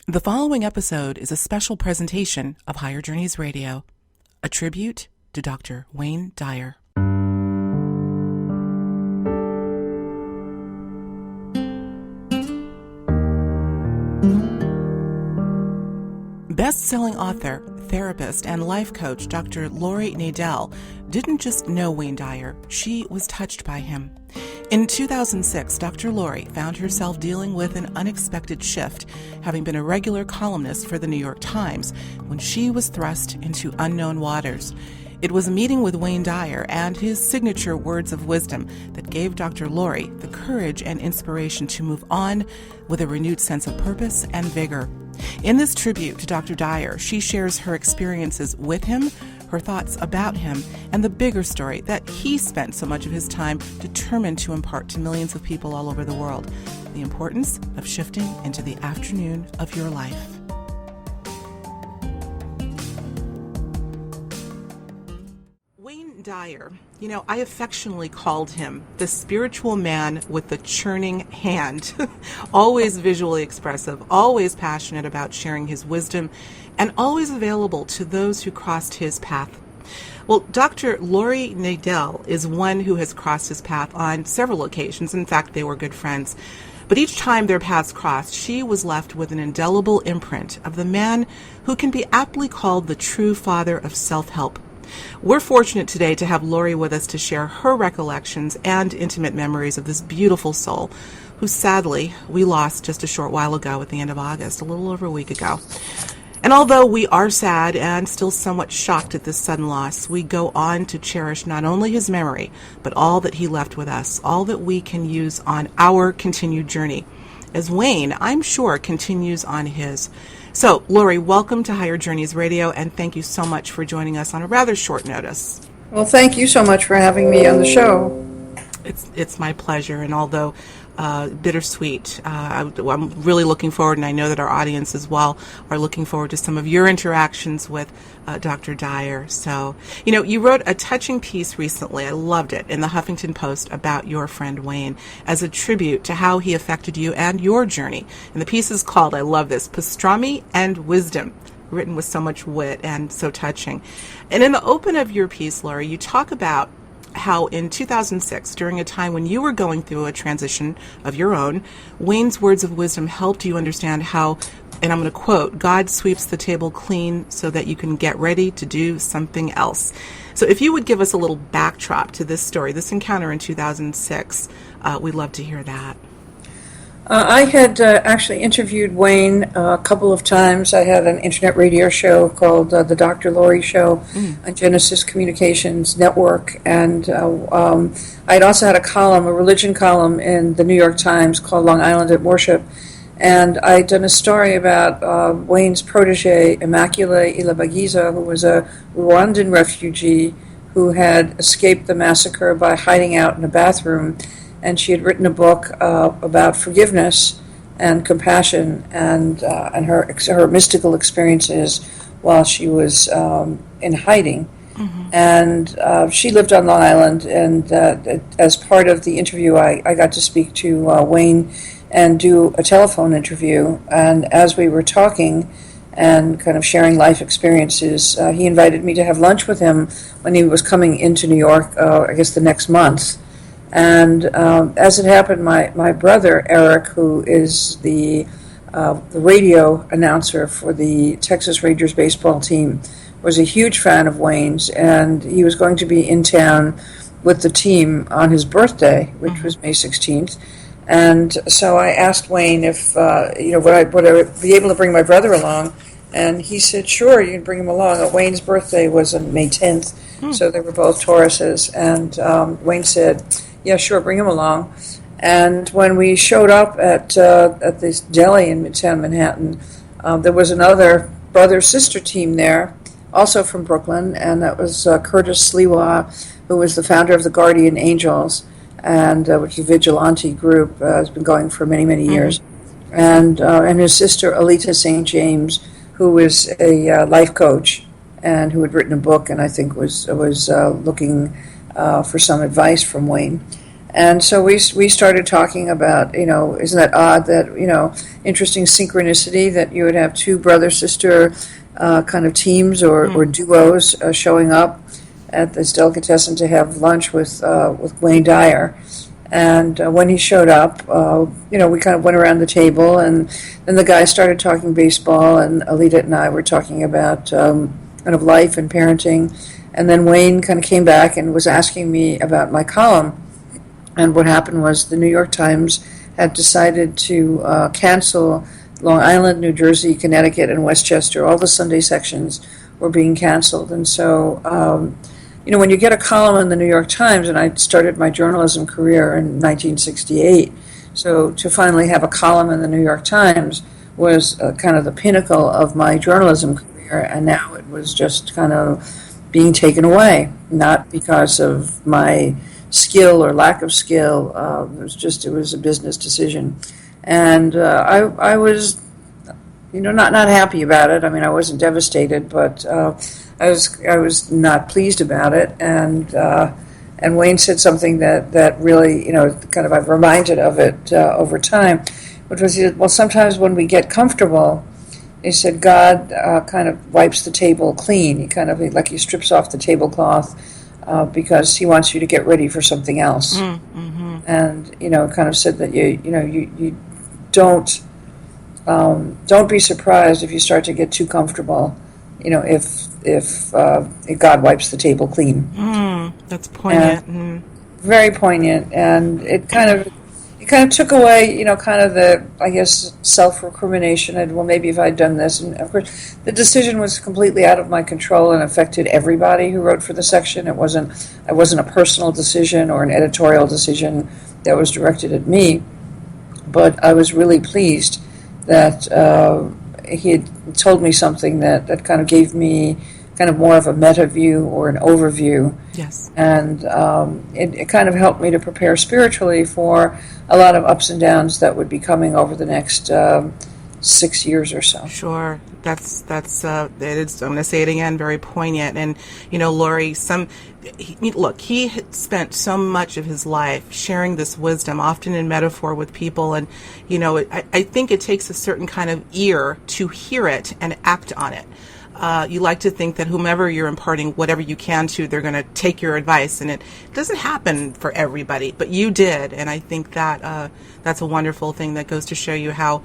The following episode is a special presentation of Higher Journeys Radio, a tribute to Dr. Wayne Dyer. Best-selling author, therapist, and life coach Dr. Laurie Nadel didn't just know Wayne Dyer, she was touched by him. In 2006, Dr. Laurie found herself dealing with an unexpected shift, having been a regular columnist for the New York Times, when she was thrust into unknown waters. It was a meeting with Wayne Dyer and his signature words of wisdom that gave Dr. Laurie the courage and inspiration to move on with a renewed sense of purpose and vigor. In this tribute to Dr. Dyer, she shares her experiences with him, her thoughts about him, and the bigger story that he spent so much of his time determined to impart to millions of people all over the world: the importance of shifting into the afternoon of your life. Wayne Dyer, I affectionately called him the spiritual man with the churning hand, always visually expressive, always passionate about sharing his wisdom, and always available to those who crossed his path. Well, Dr. Laurie Nadel is one who has crossed his path on several occasions. In fact, they were good friends. But each time their paths crossed, she was left with an indelible imprint of the man who can be aptly called the true father of self-help. We're fortunate today to have Laurie with us to share her recollections and intimate memories of this beautiful soul, who sadly we lost just a short while ago at the end of August, a little over a week ago. And although we are sad and still somewhat shocked at this sudden loss, we go on to cherish not only his memory, but all that he left with us, all that we can use on our continued journey, as Wayne, I'm sure, continues on his. So, Laurie, welcome to Higher Journeys Radio, and thank you so much for joining us on a rather short notice. Well, thank you so much for having me on the show. It's my pleasure, and although bittersweet, I'm really looking forward, and I know that our audience as well are looking forward to some of your interactions with Dr. Dyer. So, you wrote a touching piece recently, I loved it, in the Huffington Post about your friend Wayne as a tribute to how he affected you and your journey. And the piece is called, I love this, Pastrami and Wisdom, written with so much wit and so touching. And in the open of your piece, Laurie, you talk about how in 2006, during a time when you were going through a transition of your own, Wayne's words of wisdom helped you understand how, and I'm going to quote, God sweeps the table clean so that you can get ready to do something else. So if you would give us a little backdrop to this story, this encounter in 2006, we'd love to hear that. I had actually interviewed Wayne a couple of times. I had an internet radio show called The Dr. Laurie Show on Genesis Communications Network, and I'd also had a religion column in the New York Times called Long Island at Worship, and I'd done a story about Wayne's protege, Immaculée Ilibagiza, who was a Rwandan refugee who had escaped the massacre by hiding out in a bathroom. And she had written a book about forgiveness and compassion and her mystical experiences while she was in hiding. Mm-hmm. And she lived on Long Island, and as part of the interview, I got to speak to Wayne and do a telephone interview. And as we were talking and kind of sharing life experiences, he invited me to have lunch with him when he was coming into New York, I guess the next month. And as it happened, my brother, Eric, who is the radio announcer for the Texas Rangers baseball team, was a huge fan of Wayne's, and he was going to be in town with the team on his birthday, which was May 16th. And so I asked Wayne if, would I be able to bring my brother along? And he said, sure, you can bring him along. Wayne's birthday was on May 10th, so they were both Tauruses. And Wayne said, yeah, sure, bring him along. And when we showed up at this deli in Midtown Manhattan, there was another brother-sister team there, also from Brooklyn, and that was Curtis Sliwa, who was the founder of the Guardian Angels, and which is a vigilante group, has been going for many, many years. And his sister, Alita St. James, who is a life coach and who had written a book and I think was looking for some advice from Wayne. And so we started talking about, isn't that odd that, interesting synchronicity that you would have two brother-sister kind of teams or duos showing up at this delicatessen to have lunch with Wayne Dyer. And when he showed up, we kind of went around the table, and then the guys started talking baseball, and Alita and I were talking about kind of life and parenting. And then Wayne kind of came back and was asking me about my column. And what happened was the New York Times had decided to cancel Long Island, New Jersey, Connecticut, and Westchester. All the Sunday sections were being canceled. And so, when you get a column in the New York Times, and I started my journalism career in 1968, so to finally have a column in the New York Times was kind of the pinnacle of my journalism career, and now it was just kind of being taken away, not because of my skill or lack of skill. It was a business decision, and I was, not happy about it. I mean, I wasn't devastated, but I was not pleased about it. And Wayne said something that really, kind of I've reminded of it over time, which was, well, sometimes when we get comfortable, he said, God kind of wipes the table clean. He kind of, like he strips off the tablecloth because he wants you to get ready for something else. Mm-hmm. And, kind of said that you don't be surprised if you start to get too comfortable, if God wipes the table clean. That's poignant. Very poignant. And it kind of took away, kind of the, I guess, self-recrimination. And, well, maybe if I'd done this. And, of course, the decision was completely out of my control and affected everybody who wrote for the section. It wasn't a personal decision or an editorial decision that was directed at me. But I was really pleased that he had told me something that kind of gave me kind of more of a meta view or an overview. Yes. And it kind of helped me to prepare spiritually for a lot of ups and downs that would be coming over the next 6 years or so. Sure. That's it is, I'm going to say it again, very poignant. And, Laurie, he had spent so much of his life sharing this wisdom, often in metaphor with people. And, I think it takes a certain kind of ear to hear it and act on it. You like to think that whomever you're imparting whatever you can to, they're going to take your advice, and it doesn't happen for everybody, but you did, and I think that that's a wonderful thing that goes to show you how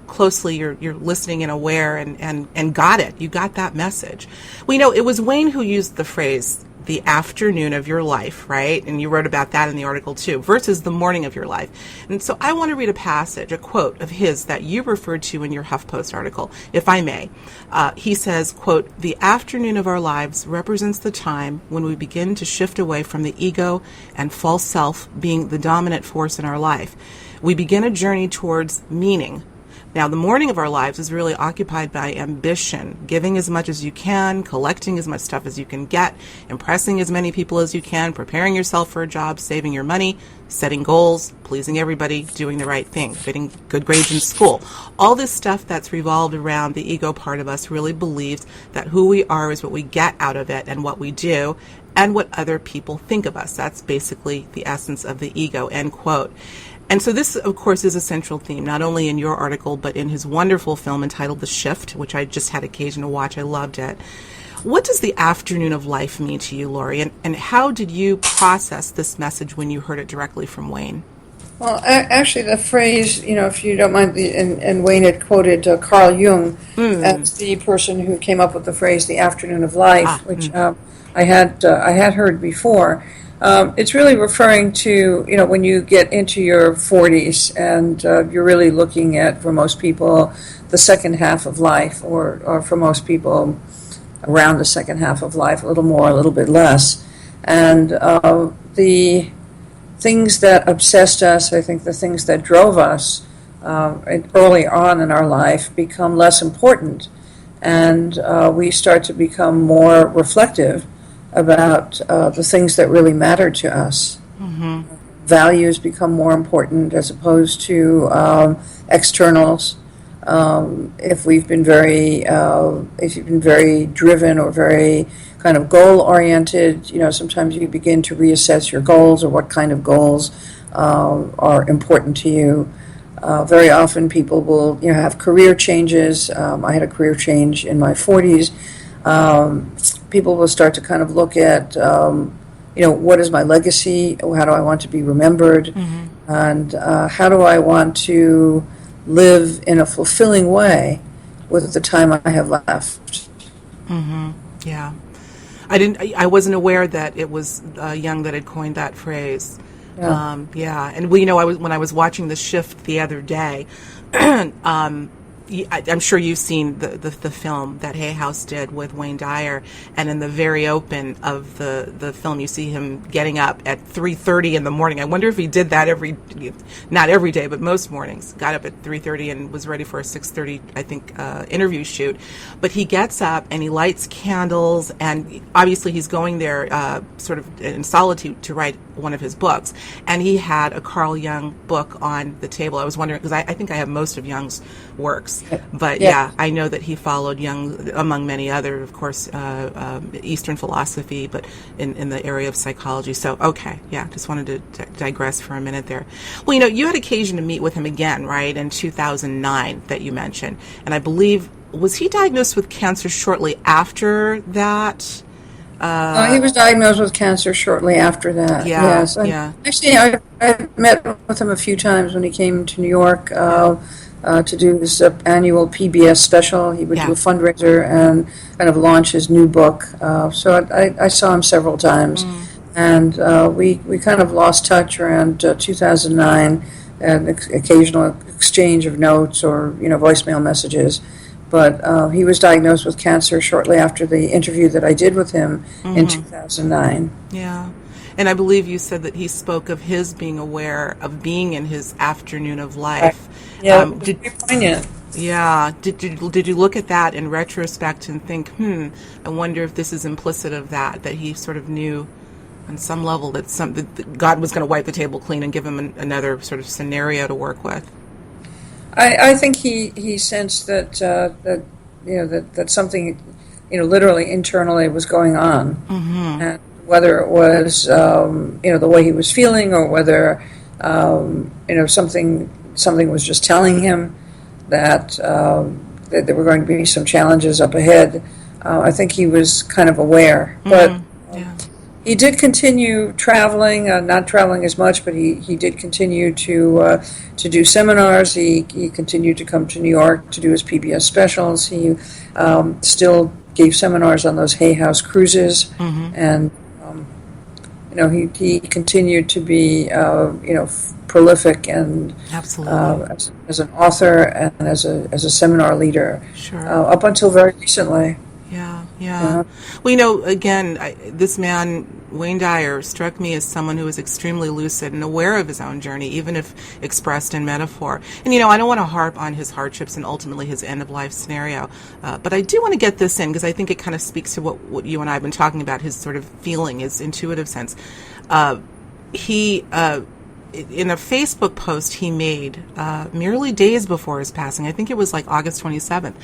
closely you're listening and aware and got it. You got that message. Well, it was Wayne who used the phrase, the afternoon of your life, right? And you wrote about that in the article too, versus the morning of your life. And so I want to read a quote of his that you referred to in your HuffPost article, if I may. He says, quote, "The afternoon of our lives represents the time when we begin to shift away from the ego and false self being the dominant force in our life. We begin a journey towards meaning. Now, the morning of our lives is really occupied by ambition, giving as much as you can, collecting as much stuff as you can get, impressing as many people as you can, preparing yourself for a job, saving your money, setting goals, pleasing everybody, doing the right thing, getting good grades in school. All this stuff that's revolved around the ego part of us really believes that who we are is what we get out of it and what we do and what other people think of us. That's basically the essence of the ego," end quote. And so this, of course, is a central theme, not only in your article, but in his wonderful film entitled The Shift, which I just had occasion to watch. I loved it. What does the afternoon of life mean to you, Laurie? And how did you process this message when you heard it directly from Wayne? Well, actually, the phrase, if you don't mind, and Wayne had quoted Carl Jung as the person who came up with the phrase, the afternoon of life, which I had heard before. It's really referring to, when you get into your 40s and you're really looking at, for most people, the second half of life, or for most people, around the second half of life, a little more, a little bit less. And the things that obsessed us, I think the things that drove us early on in our life become less important. And we start to become more reflective about the things that really matter to us. Mm-hmm. Values become more important as opposed to externals. If we've been very, if you've been very driven or very kind of goal-oriented, sometimes you begin to reassess your goals or what kind of goals are important to you. Very often people will have career changes. I had a career change in my 40s. People will start to kind of look at, what is my legacy? How do I want to be remembered? Mm-hmm. And how do I want to live in a fulfilling way with the time I have left? Mm-hmm. Yeah. I wasn't aware that it was Young that had coined that phrase. Yeah. And when I was watching The Shift the other day, I'm sure you've seen the film that Hay House did with Wayne Dyer, and in the very open of the film, you see him getting up at 3:30 in the morning. I wonder if he did that not every day, but most mornings. Got up at 3:30 and was ready for a 6:30, I think, interview shoot. But he gets up and he lights candles, and obviously he's going there sort of in solitude to write one of his books. And he had a Carl Jung book on the table. I was wondering, because I think I have most of Jung's works. But yeah, I know that he followed Jung, among many other, of course, Eastern philosophy, but in the area of psychology. So, okay, yeah, just wanted to digress for a minute there. Well, you had occasion to meet with him again, right, in 2009 that you mentioned. And I believe, was he diagnosed with cancer shortly after that? He was diagnosed with cancer shortly after that. Yeah, yes. Yeah. Actually, I met with him a few times when he came to New York to do his annual PBS special. He would do a fundraiser and kind of launch his new book. So I saw him several times, and we kind of lost touch around 2009. An occasional exchange of notes or voicemail messages. But he was diagnosed with cancer shortly after the interview that I did with him in 2009. Yeah. And I believe you said that he spoke of his being aware of being in his afternoon of life. Yeah, very poignant. Yeah. Did you look at that in retrospect and think, I wonder if this is implicit of that he sort of knew on some level that God was going to wipe the table clean and give him another sort of scenario to work with? I think he sensed that that something literally internally was going on, and whether it was the way he was feeling or whether something was just telling him that there were going to be some challenges up ahead. I think he was kind of aware, but. He did continue traveling, not traveling as much, but he did continue to do seminars. He continued to come to New York to do his PBS specials. He still gave seminars on those Hay House cruises, and he continued to be prolific and absolutely as an author and as a seminar leader. Sure. Up until very recently. Yeah. Well, again, this man, Wayne Dyer, struck me as someone who was extremely lucid and aware of his own journey, even if expressed in metaphor. And, I don't want to harp on his hardships and ultimately his end-of-life scenario, but I do want to get this in because I think it kind of speaks to what you and I have been talking about, his sort of feeling, his intuitive sense. He... in a Facebook post he made merely days before his passing, I think it was like August 27th,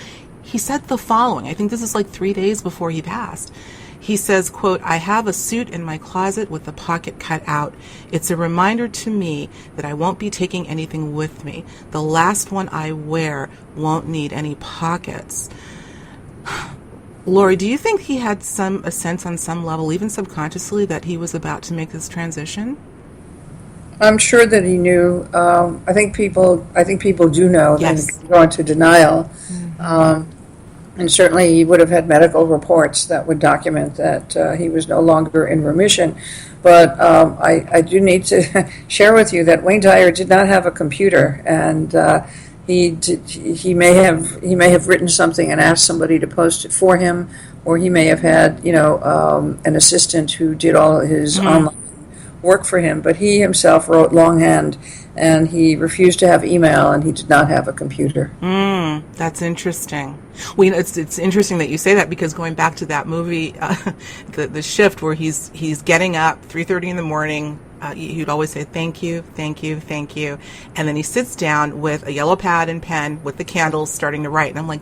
he said the following. I think this is like 3 days before he passed. He says, quote, "I have a suit in my closet with the pocket cut out. It's a reminder to me that I won't be taking anything with me. The last one I wear won't need any pockets." Laurie, do you think he had a sense on some level, even subconsciously, that he was about to make this transition? I'm sure that he knew. I think people do know. Yes. They go into denial. And certainly he would have had medical reports that would document that he was no longer in remission. But I do need to share with you that Wayne Dyer did not have a computer, and he may have written something and asked somebody to post it for him, or he may have had an assistant who did all his online work for him. But he himself wrote longhand, and he refused to have email, and he did not have a computer. That's interesting. Well, it's interesting that you say that, because going back to that movie, the Shift, where he's getting up 3:30 in the morning, he'd always say, thank you, thank you, thank you. And then he sits down with a yellow pad and pen with the candles starting to write. And I'm like,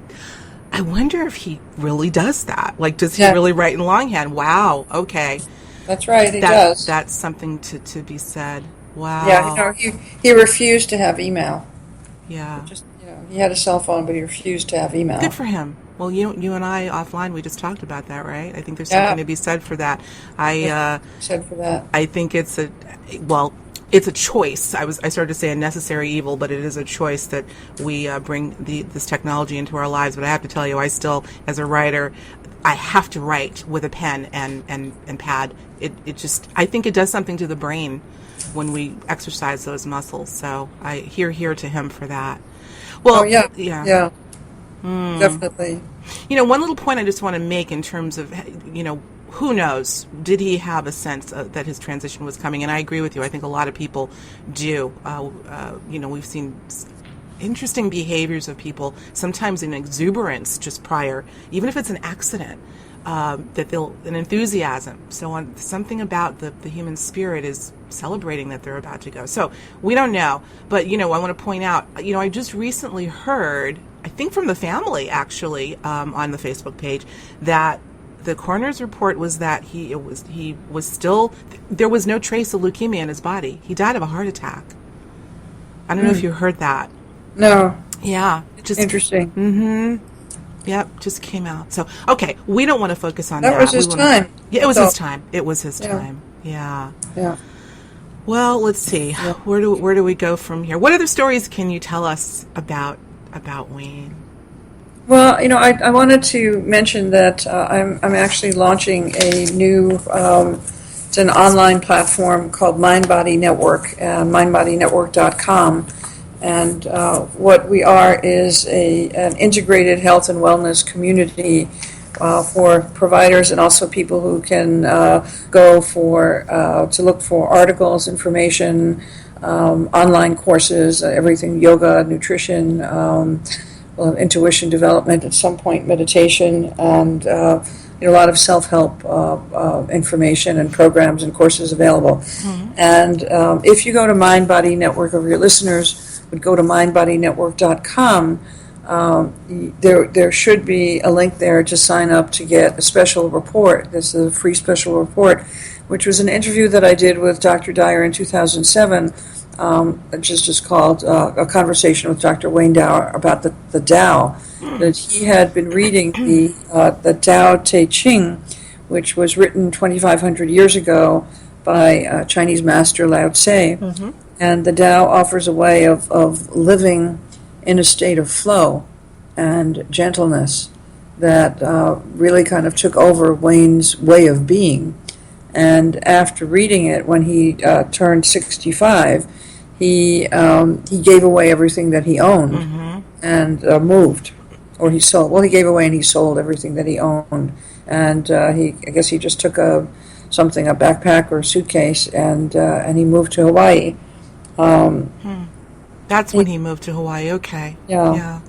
I wonder if he really does that. Like, does he really write in longhand? Wow. Okay. That's right. He does. That's something to be said. Wow. Yeah. He refused to have email. Yeah. He had a cell phone, but he refused to have email. Good for him. Well, you and I offline, we just talked about that, right? I think there's something to be said for that. I think it's a choice. I started to say a necessary evil, but it is a choice that we bring this technology into our lives. But I have to tell you, I still, as a writer, I have to write with a pen and pad. I think it does something to the brain when we exercise those muscles. So I hear to him for that. Well, yeah. Definitely. One little point I just want to make in terms of, who knows? Did he have a sense that his transition was coming? And I agree with you. I think a lot of people do. We've seen interesting behaviors of people, sometimes in exuberance just prior, even if it's an accident, that an enthusiasm. So something about the human spirit is celebrating that they're about to go. So we don't know. But, I want to point out, I just recently heard, I think from the family actually, on the Facebook page, that the coroner's report was that there was no trace of leukemia in his body. He died of a heart attack. I don't know if you heard that. No. Yeah. Just interesting. Mm-hmm. Yep, just came out. So, okay, we don't want to focus on that. That was his time. Yeah, it was his time. It was his time. Yeah. Yeah. Well, let's see. Yeah. Where do we go from here? What other stories can you tell us about Wayne? Well, I wanted to mention that I'm actually launching a new. It's an online platform called Mind Body Network, mindbodynetwork.com. And what we are is an integrated health and wellness community for providers and also people who can go to look for articles, information, online courses, everything, yoga, nutrition, intuition development, at some point meditation, and a lot of self-help information and programs and courses available. Mm-hmm. And if you go to Mind Body Network, or your listeners would go to mindbodynetwork.com, there should be a link there to sign up to get a special report. This is a free special report, which was an interview that I did with Dr. Dyer in 2007, just called A Conversation with Dr. Wayne Dyer about the Tao. That he had been reading the Tao Te Ching, which was written 2,500 years ago by Chinese master Lao Tse. Mm-hmm. And the Tao offers a way of living in a state of flow and gentleness that really kind of took over Wayne's way of being. And after reading it, when he turned 65, he gave away everything that he owned. Mm-hmm. And moved, or he sold. Well, he gave away and he sold everything that he owned. And I guess he just took a backpack or a suitcase, and he moved to Hawaii. That's when he moved to Hawaii. Okay. Yeah.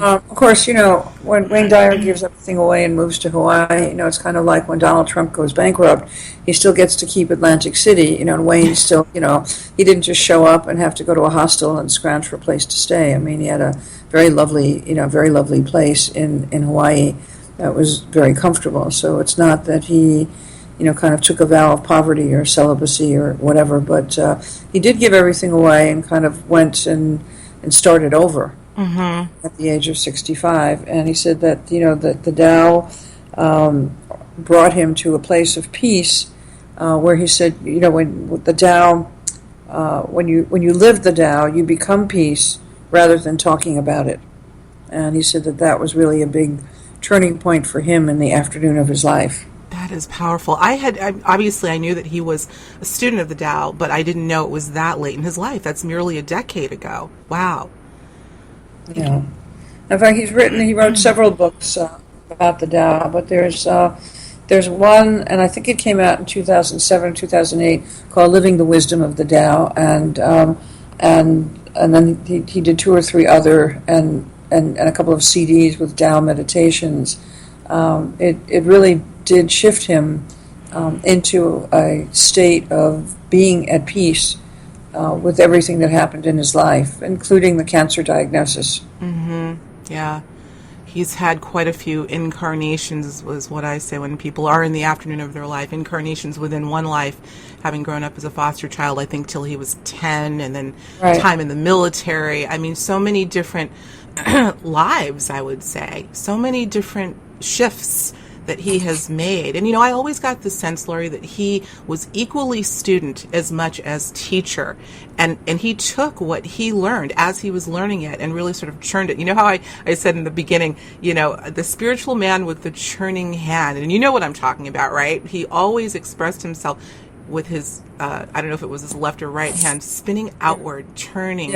Of course, when Wayne Dyer gives everything away and moves to Hawaii, it's kind of like when Donald Trump goes bankrupt. He still gets to keep Atlantic City, and Wayne still, he didn't just show up and have to go to a hostel and scrounge for a place to stay. I mean, he had a very lovely place in Hawaii that was very comfortable. So it's not that he kind of took a vow of poverty or celibacy or whatever, but he did give everything away and kind of went and started over at the age of 65. And he said that, that the Tao brought him to a place of peace where he said, when the Tao, when you live the Tao, you become peace rather than talking about it. And he said that was really a big turning point for him in the afternoon of his life. That is powerful. Obviously I knew that he was a student of the Tao, but I didn't know it was that late in his life. That's merely a decade ago. Wow. Yeah. In fact, he wrote several books about the Tao, but there's one, and I think it came out in 2007, 2008, called "Living the Wisdom of the Tao," and then he did two or three other and a couple of CDs with Tao meditations. It really did shift him into a state of being at peace with everything that happened in his life, including the cancer diagnosis. Yeah. He's had quite a few incarnations, was what I say when people are in the afternoon of their life, incarnations within one life, having grown up as a foster child, I think, till he was 10, and then time in the military. I mean, so many different lives, I would say, so many different shifts that he has made. And, I always got the sense, Laurie, that he was equally student as much as teacher. And he took what he learned as he was learning it and really sort of churned it. You know how I said in the beginning, the spiritual man with the churning hand. And you know what I'm talking about, right? He always expressed himself with his, I don't know if it was his left or right hand, spinning outward, turning.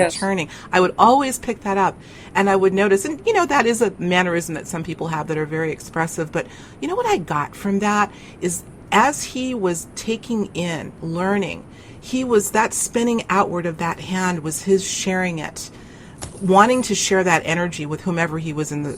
I would always pick that up, and I would notice, and that is a mannerism that some people have that are very expressive, but what I got from that is as he was taking in, learning, he was, that spinning outward of that hand was his sharing it, wanting to share that energy with whomever he was in the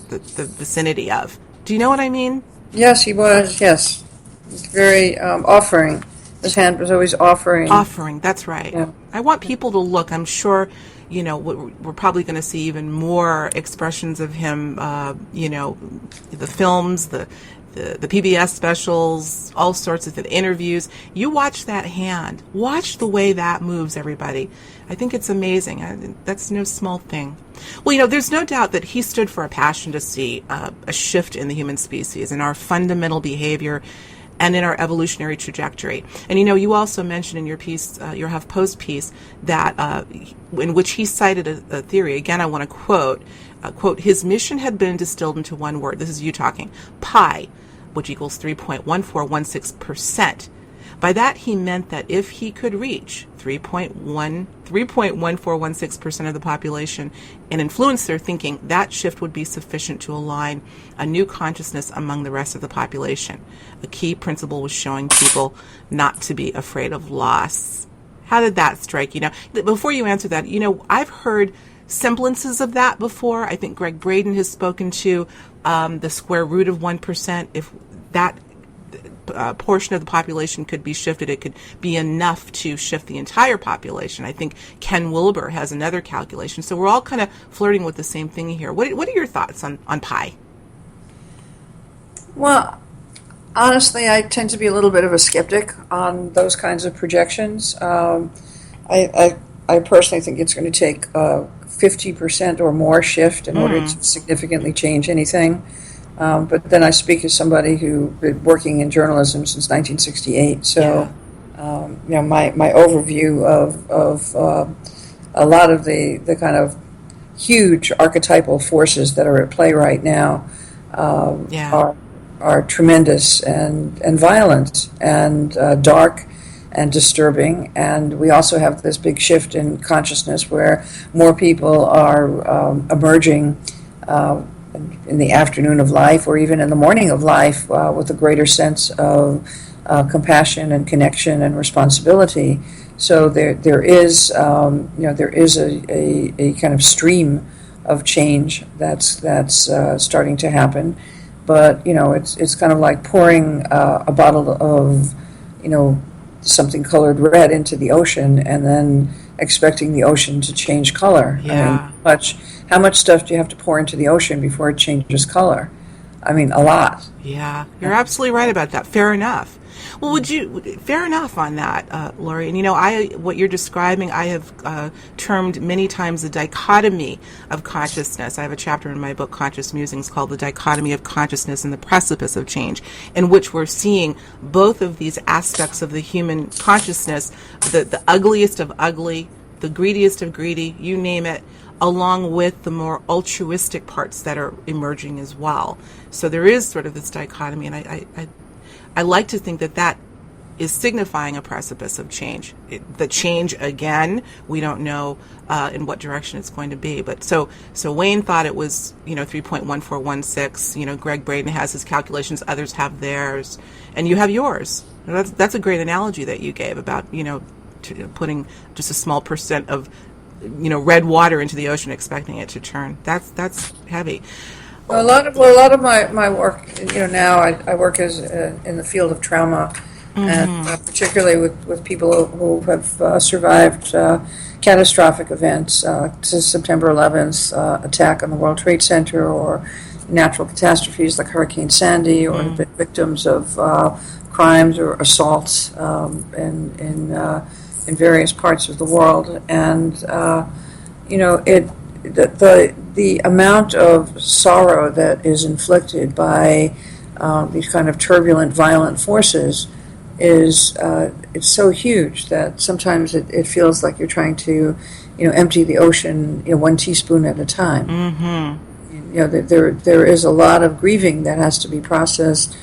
vicinity of. Do you know what I mean? Yes, he was, yes. Very offering. His hand was always offering. Offering, that's right. Yeah. I want people to look. I'm sure, we're probably going to see even more expressions of him, the films, the PBS specials, all sorts of interviews. You watch that hand. Watch the way that moves, everybody. I think it's amazing. That's no small thing. Well, there's no doubt that he stood for a passion to see a shift in the human species, in our fundamental behavior, and in our evolutionary trajectory. And you also mentioned in your piece, your HuffPost piece, that in which he cited a theory. Again, I want to quote, his mission had been distilled into one word. This is you talking. Pi, which equals 3.1416%. By that, he meant that if he could reach 3.1416% of the population and influence their thinking, that shift would be sufficient to align a new consciousness among the rest of the population. A key principle was showing people not to be afraid of loss. How did that strike you? Now, before you answer that, I've heard semblances of that before. I think Greg Braden has spoken to the square root of 1%. If that portion of the population could be shifted, it could be enough to shift the entire population. I think Ken Wilber has another calculation. So we're all kind of flirting with the same thing here. What are your thoughts on pi? Well, honestly, I tend to be a little bit of a skeptic on those kinds of projections. I personally think it's going to take 50% or more shift in order to significantly change anything. But then I speak as somebody who's been working in journalism since 1968. So, my overview of a lot of the kind of huge archetypal forces that are at play right now are tremendous and violent and dark and disturbing. And we also have this big shift in consciousness where more people are emerging in the afternoon of life or even in the morning of life with a greater sense of compassion and connection and responsibility. So there is a kind of stream of change that's starting to happen. But it's kind of like pouring a bottle of something colored red into the ocean and then expecting the ocean to change color. Yeah. I mean, how much stuff do you have to pour into the ocean before it changes color? I mean, a lot. Yeah, you're absolutely right about that. Fair enough. Well, fair enough on that, Laurie. And what you're describing, I have termed many times the dichotomy of consciousness. I have a chapter in my book, Conscious Musings, called The Dichotomy of Consciousness and the Precipice of Change, in which we're seeing both of these aspects of the human consciousness, the ugliest of ugly, the greediest of greedy, you name it, along with the more altruistic parts that are emerging as well. So there is sort of this dichotomy, and I like to think that is signifying a precipice of change. The change, again, we don't know in what direction it's going to be. But so Wayne thought it was 3.1416. Greg Braden has his calculations, others have theirs, and you have yours. That's a great analogy that you gave about putting just a small percent of red water into the ocean, expecting it to turn. That's heavy. Well, a lot of my work, now I work as in the field of trauma and particularly with people who have survived catastrophic events, to September 11th attack on the World Trade Center, or natural catastrophes like Hurricane Sandy, or have been victims of crimes or assaults in various parts of the world. And the amount of sorrow that is inflicted by these kind of turbulent, violent forces is it's so huge that sometimes it feels like you're trying to, empty the ocean, one teaspoon at a time. There is a lot of grieving that has to be processed,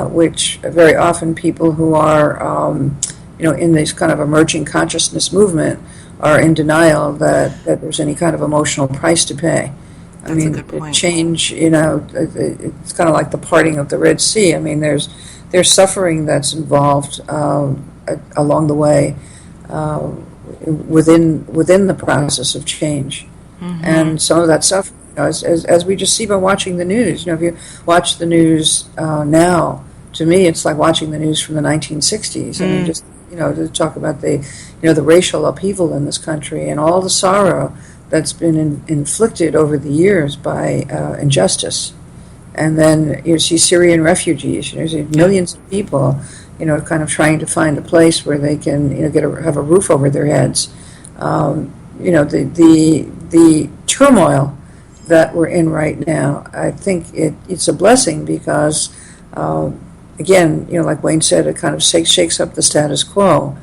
which very often people who are, in this kind of emerging consciousness movement are in denial that there's any kind of emotional price to pay. That's a good point. Change, it's kind of like the parting of the Red Sea. I mean, there's suffering that's involved along the way within the process of change, and some of that suffering, as we just see by watching the news. If you watch the news now, to me, it's like watching the news from the 1960s. I mean, just to talk about the racial upheaval in this country and all the sorrow that's been inflicted over the years by injustice. And then you see Syrian refugees, you see millions of people, kind of trying to find a place where they can, have a roof over their heads. The turmoil that we're in right now, I think it's a blessing because, again, like Wayne said, it kind of shakes up the status quo.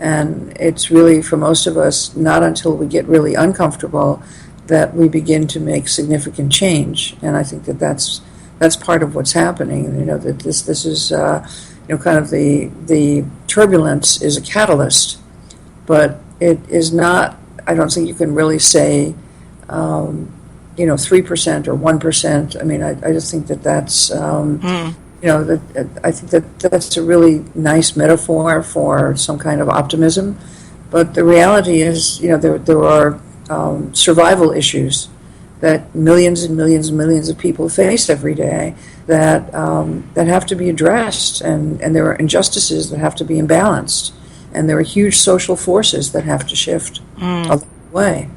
And it's really, for most of us, not until we get really uncomfortable that we begin to make significant change. And I think that's part of what's happening. That this is kind of the turbulence is a catalyst, but it is not. I don't think you can really say 3% or 1%. I mean, I just think that's. I think that's a really nice metaphor for some kind of optimism, but the reality is, there are survival issues that millions and millions and millions of people face every day that have to be addressed, and there are injustices that have to be imbalanced, and there are huge social forces that have to shift along the way,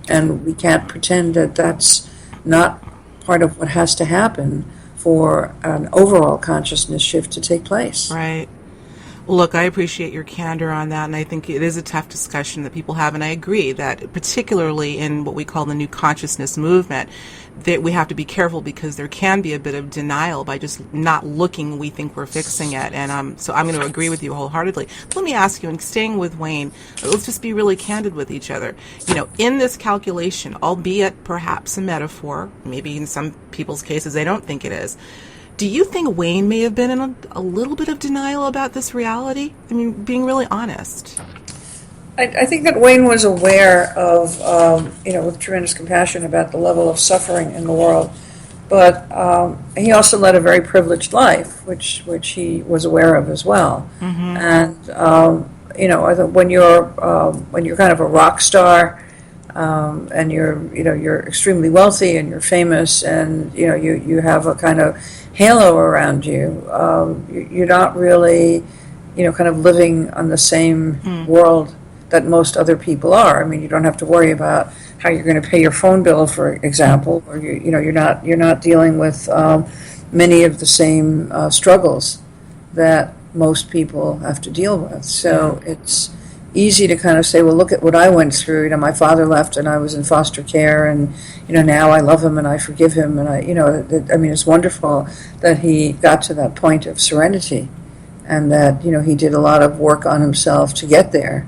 and we can't pretend that that's not part of what has to happen for an overall consciousness shift to take place. Right. Look, I appreciate your candor on that, and I think it is a tough discussion that people have, and I agree that particularly in what we call the new consciousness movement, that we have to be careful because there can be a bit of denial by just not looking. We think we're fixing it, and so I'm going to agree with you wholeheartedly. Let me ask you, and staying with Wayne, let's just be really candid with each other. In this calculation, albeit perhaps a metaphor, maybe in some people's cases they don't think it is, do you think Wayne may have been in a little bit of denial about this reality? I mean, being really honest. I think that Wayne was aware of, with tremendous compassion about the level of suffering in the world, but he also led a very privileged life, which he was aware of as well. And I think when you're kind of a rock star, and you're extremely wealthy and you're famous, and you have a kind of halo around you, you're not really kind of living on the same world that most other people are. I mean, you don't have to worry about how you're going to pay your phone bill, for example, or you're not dealing with many of the same struggles that most people have to deal with. So it's easy to kind of say, well, look at what I went through. My father left and I was in foster care, and now I love him and I forgive him, and I mean, it's wonderful that he got to that point of serenity, and that he did a lot of work on himself to get there.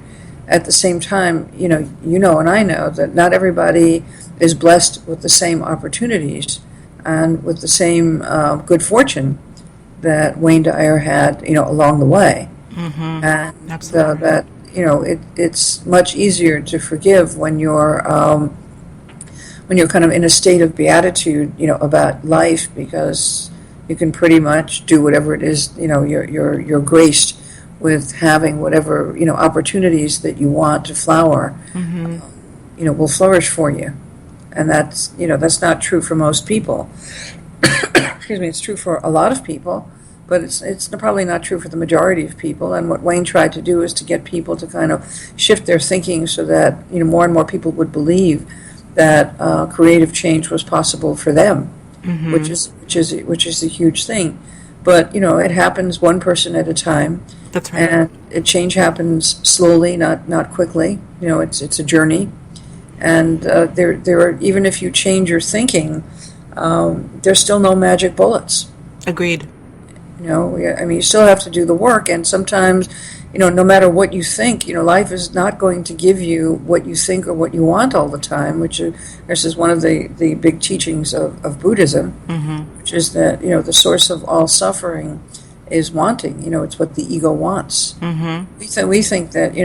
At the same time, and I know that not everybody is blessed with the same opportunities and with the same good fortune that Wayne Dyer had, along the way. And Absolutely. That it's much easier to forgive when you're kind of in a state of beatitude, about life, because you can pretty much do whatever it is, you're graced with having whatever opportunities that you want to flower, will flourish for you, and that's not true for most people. Excuse me, it's true for a lot of people, but it's probably not true for the majority of people. And what Wayne tried to do is to get people to kind of shift their thinking so that more and more people would believe that creative change was possible for them, which is a huge thing. But it happens one person at a time. That's right. And change happens slowly, not quickly. It's a journey. And there are, even if you change your thinking, there's still no magic bullets. Agreed. You still have to do the work, and sometimes, no matter what you think, life is not going to give you what you think or what you want all the time, which is one of the big teachings of Buddhism, which is that, the source of all suffering is wanting. It's what the ego wants. We think that,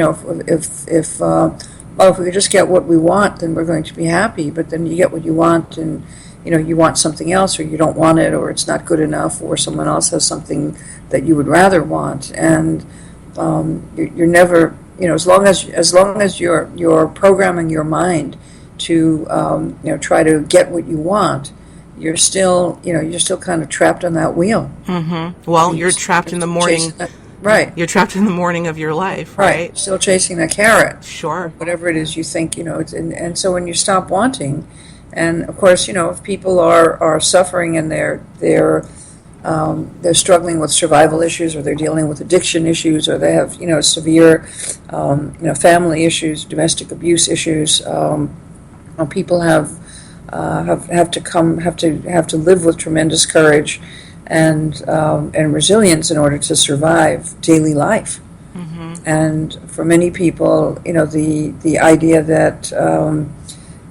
if we could just get what we want, then we're going to be happy, but then you get what you want, and you want something else, or you don't want it, or it's not good enough, or someone else has something that you would rather want, and you're never, as long as you're programming your mind to try to get what you want, you're still kind of trapped on that wheel. Well, you're trapped in the morning. Right. You're trapped in the morning of your life, right? Still chasing that carrot. Sure. Whatever it is you think, and so when you stop wanting. And of course, if people are suffering and they're struggling with survival issues, or they're dealing with addiction issues, or they have severe family issues, domestic abuse issues, people have to live with tremendous courage and resilience in order to survive daily life. And for many people, the idea that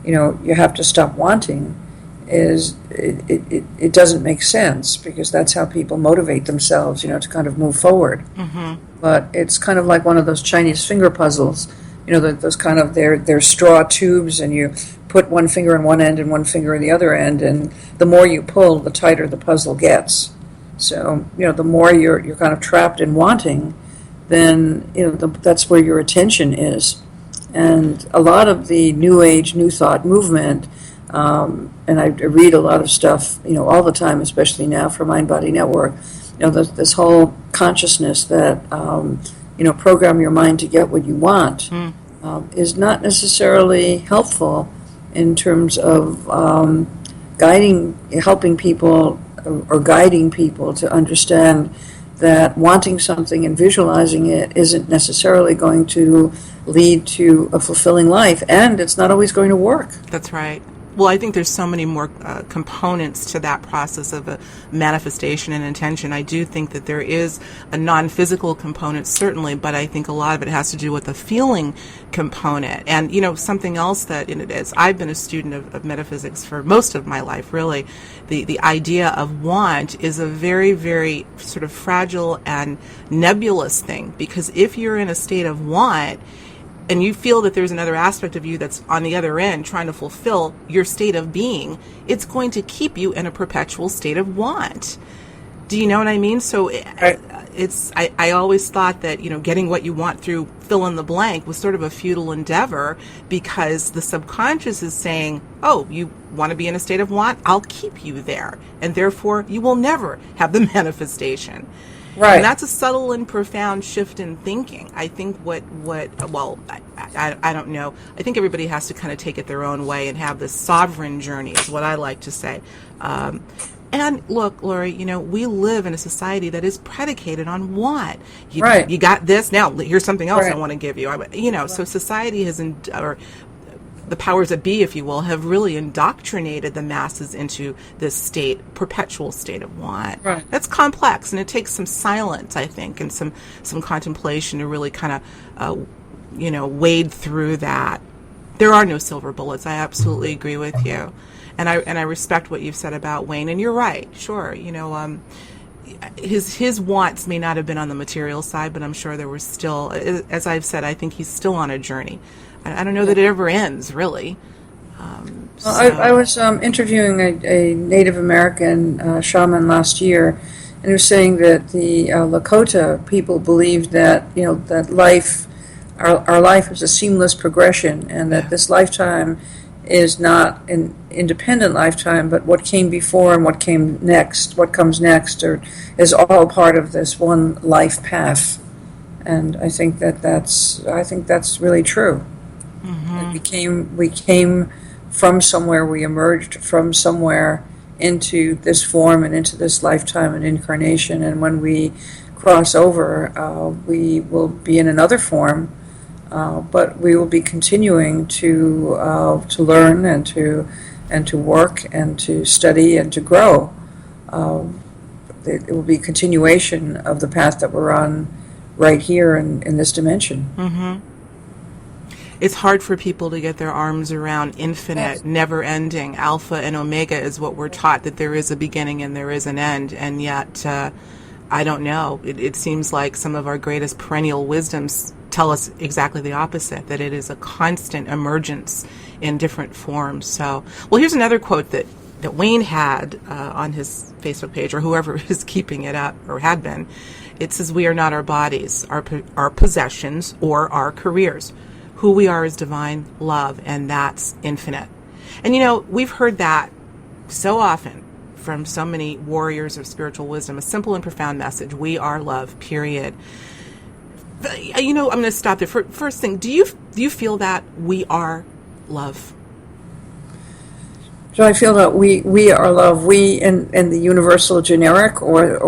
you have to stop wanting it doesn't make sense, because that's how people motivate themselves, to kind of move forward. But it's kind of like one of those Chinese finger puzzles, those kind of they're straw tubes, and you put one finger in one end and one finger in the other end, and the more you pull, the tighter the puzzle gets. So the more you're kind of trapped in wanting, then that's where your attention is. And a lot of the New Age, New Thought movement, and I read a lot of stuff, all the time, especially now for Mind Body Network, this whole consciousness that, program your mind to get what you want, is not necessarily helpful in terms of helping people or guiding people to understand that wanting something and visualizing it isn't necessarily going to lead to a fulfilling life, and it's not always going to work. That's right. Well, I think there's so many more components to that process of a manifestation and intention. I do think that there is a non-physical component, certainly, but I think a lot of it has to do with the feeling component. And, something else that it is, I've been a student of metaphysics for most of my life, really. The idea of want is a very, very sort of fragile and nebulous thing, because if you're in a state of want, and you feel that there's another aspect of you that's on the other end trying to fulfill your state of being, it's going to keep you in a perpetual state of want. Do you know what I mean? So I always thought that, getting what you want through fill in the blank was sort of a futile endeavor, because the subconscious is saying, oh, you want to be in a state of want? I'll keep you there. And therefore, you will never have the manifestation. Right. And that's a subtle and profound shift in thinking. I think I don't know. I think everybody has to kind of take it their own way and have this sovereign journey, is what I like to say. And look, Laurie, we live in a society that is predicated on want. You got this, now here's something else I want to give you. So society has, or the powers that be, if you will, have really indoctrinated the masses into this perpetual state of want. Right. That's complex, and it takes some silence, I think, and some contemplation to really kind of, wade through that. There are no silver bullets. I absolutely agree with you, and I respect what you've said about Wayne. And you're right. Sure, his wants may not have been on the material side, but I'm sure there were still, as I've said, I think he's still on a journey. I don't know that it ever ends, really. I was interviewing a Native American shaman last year, and he was saying that the Lakota people believed that that life, our life is a seamless progression, and that this lifetime is not an independent lifetime, but what came before and what came next, what comes next, is all part of this one life path. And I think that's really true. Mm-hmm. We came from somewhere, we emerged from somewhere into this form and into this lifetime and incarnation, and when we cross over, we will be in another form, but we will be continuing to learn and to work and to study and to grow. It will be a continuation of the path that we're on right here in this dimension. Mm-hmm. It's hard for people to get their arms around infinite, Yes. never-ending. Alpha and Omega is what we're taught, that there is a beginning and there is an end. And yet, I don't know. It seems like some of our greatest perennial wisdoms tell us exactly the opposite, that it is a constant emergence in different forms. So, well, here's another quote that Wayne had on his Facebook page, or whoever is keeping it up, or had been. It says, "We are not our bodies, our possessions, or our careers. Who we are is divine love, and that's infinite." And we've heard that so often from so many warriors of spiritual wisdom, a simple and profound message: we are love, period. I'm going to stop there. First thing, do you feel that we are love? So I feel that we are love. We in the universal generic, or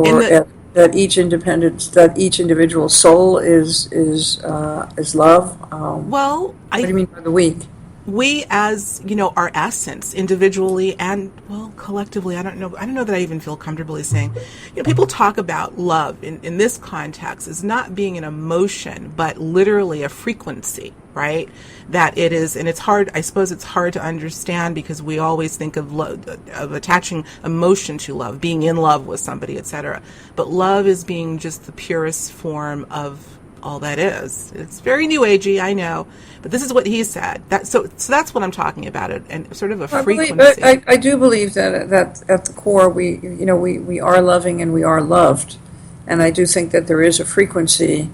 that each individual soul is love. Well, what do you mean by the we as our essence, individually and collectively. I don't know that I even feel comfortably saying. People talk about love in this context as not being an emotion, but literally a frequency, right? That it is, and it's hard. I suppose it's hard to understand because we always think of of attaching emotion to love, being in love with somebody, etc. But love is being just the purest form of all that is. It's very new agey, I know, but this is what he said. So that's what I'm talking about, and sort of a frequency. I do believe that at the core we are loving and we are loved, and I do think that there is a frequency,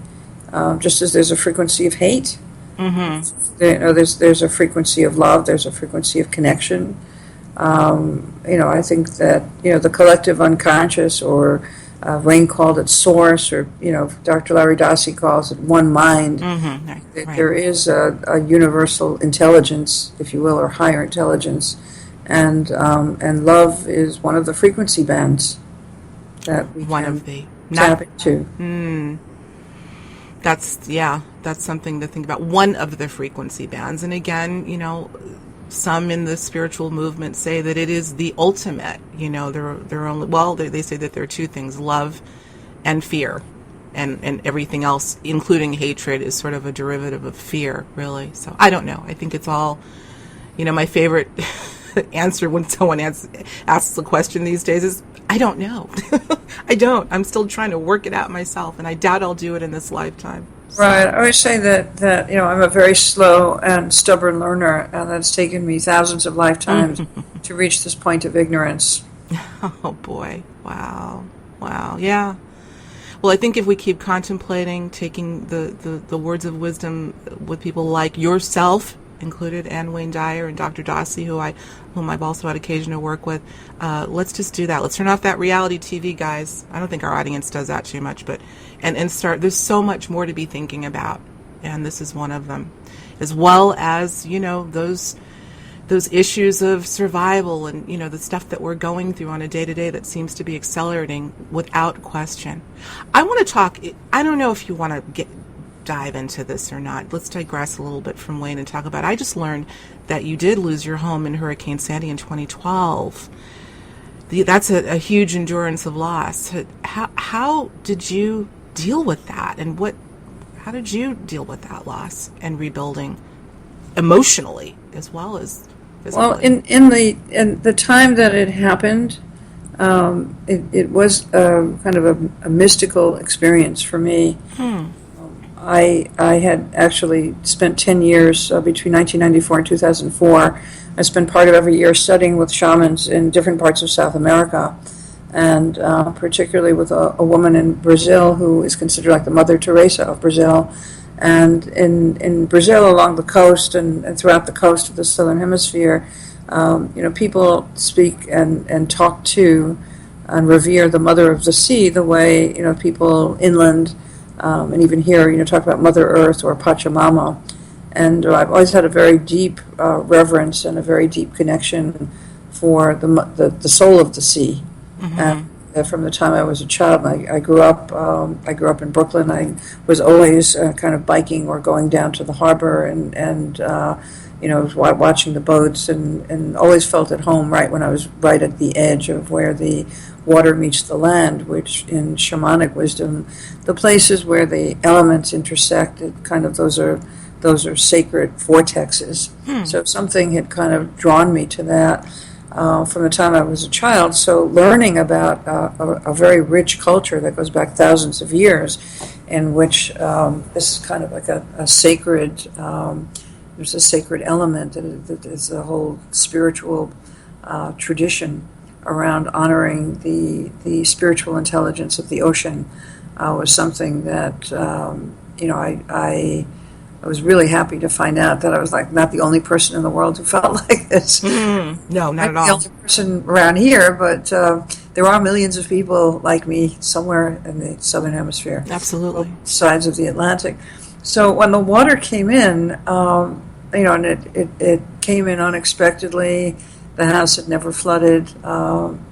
just as there's a frequency of hate. Mm-hmm. There's a frequency of love. There's a frequency of connection. I think that the collective unconscious, or Wayne called it source, or Dr. Larry Dossey calls it one mind. Mm-hmm. Right. There is a universal intelligence, if you will, or higher intelligence, and love is one of the frequency bands that we tap into. That's something to think about. One of the frequency bands, and again, some in the spiritual movement say that it is the ultimate. They're only they say that there are two things: love and fear, and everything else, including hatred, is sort of a derivative of fear, really. So I don't know. I think it's all, my favorite answer when someone asks a question these days is, I don't know. I don't. I'm still trying to work it out myself, and I doubt I'll do it in this lifetime. So. Right. I always say that I'm a very slow and stubborn learner, and that's taken me thousands of lifetimes to reach this point of ignorance. Oh boy! Wow! Yeah. Well, I think if we keep contemplating, taking the words of wisdom with people like yourself included, and Wayne Dyer and Dr. Dossey, whom I've also had occasion to work with, let's just do that. Let's turn off that reality TV, guys. I don't think our audience does that too much, but and start. There's so much more to be thinking about, and this is one of them, as well as those issues of survival and the stuff that we're going through on a day-to-day that seems to be accelerating without question. I want to talk. I don't know if you want to dive into this or not. Let's digress a little bit from Wayne and talk about, I just learned that you did lose your home in Hurricane Sandy in 2012. That's a huge endurance of loss. How did you deal with that, and how did you deal with that loss and rebuilding emotionally as well as physically? Well, in the time that it happened, it was kind of a mystical experience for me. I had actually spent 10 years between 1994 and 2004. I spent part of every year studying with shamans in different parts of South America, and particularly with a woman in Brazil who is considered like the Mother Teresa of Brazil. And in Brazil, along the coast and throughout the coast of the Southern Hemisphere, people speak and talk to and revere the Mother of the Sea the way, people inland, and even here, talk about Mother Earth or Pachamama. And I've always had a very deep reverence and a very deep connection for the soul of the sea. Mm-hmm. And from the time I was a child, I grew up. I grew up in Brooklyn. I was always kind of biking or going down to the harbor and watching the boats and always felt at home right when I was right at the edge of where the water meets the land, which in shamanic wisdom, the places where the elements intersect, those are sacred vortexes. So something had kind of drawn me to that from the time I was a child. So learning about a very rich culture that goes back thousands of years, in which this is kind of like a sacred, there's a sacred element, there's a whole spiritual tradition around honoring the spiritual intelligence of the ocean, was something that, I was really happy to find out that I was not the only person in the world who felt like this. No, not at all. The only person around here, but there are millions of people like me somewhere in the Southern Hemisphere. Absolutely. Both sides of the Atlantic. So when the water came in, and it came in unexpectedly. The house had never flooded.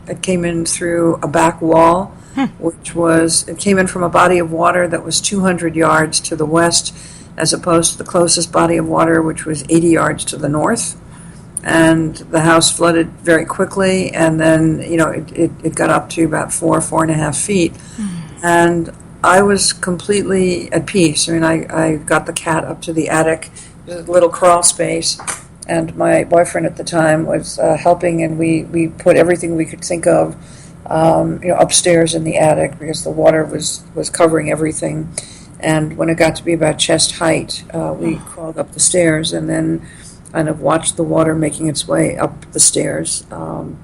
It came in through a back wall, it came in from a body of water that was 200 yards to the west, as opposed to the closest body of water, which was 80 yards to the north. And the house flooded very quickly, and then, it got up to about 4.5 feet. And I was completely at peace. I mean, I got the cat up to the attic, a little crawl space, and my boyfriend at the time was helping, and we put everything we could think of, upstairs in the attic, because the water was covering everything. And when it got to be about chest height, we crawled up the stairs and then kind of watched the water making its way up the stairs and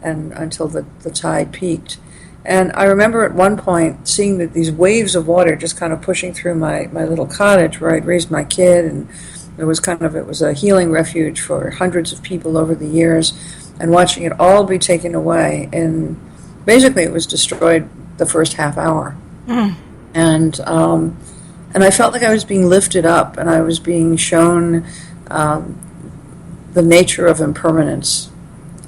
until the tide peaked. And I remember at one point seeing these waves of water just kind of pushing through my little cottage where I'd raised my kid, and it was a healing refuge for hundreds of people over the years, and watching it all be taken away. And basically it was destroyed the first half hour. And I felt like I was being lifted up, and I was being shown the nature of impermanence.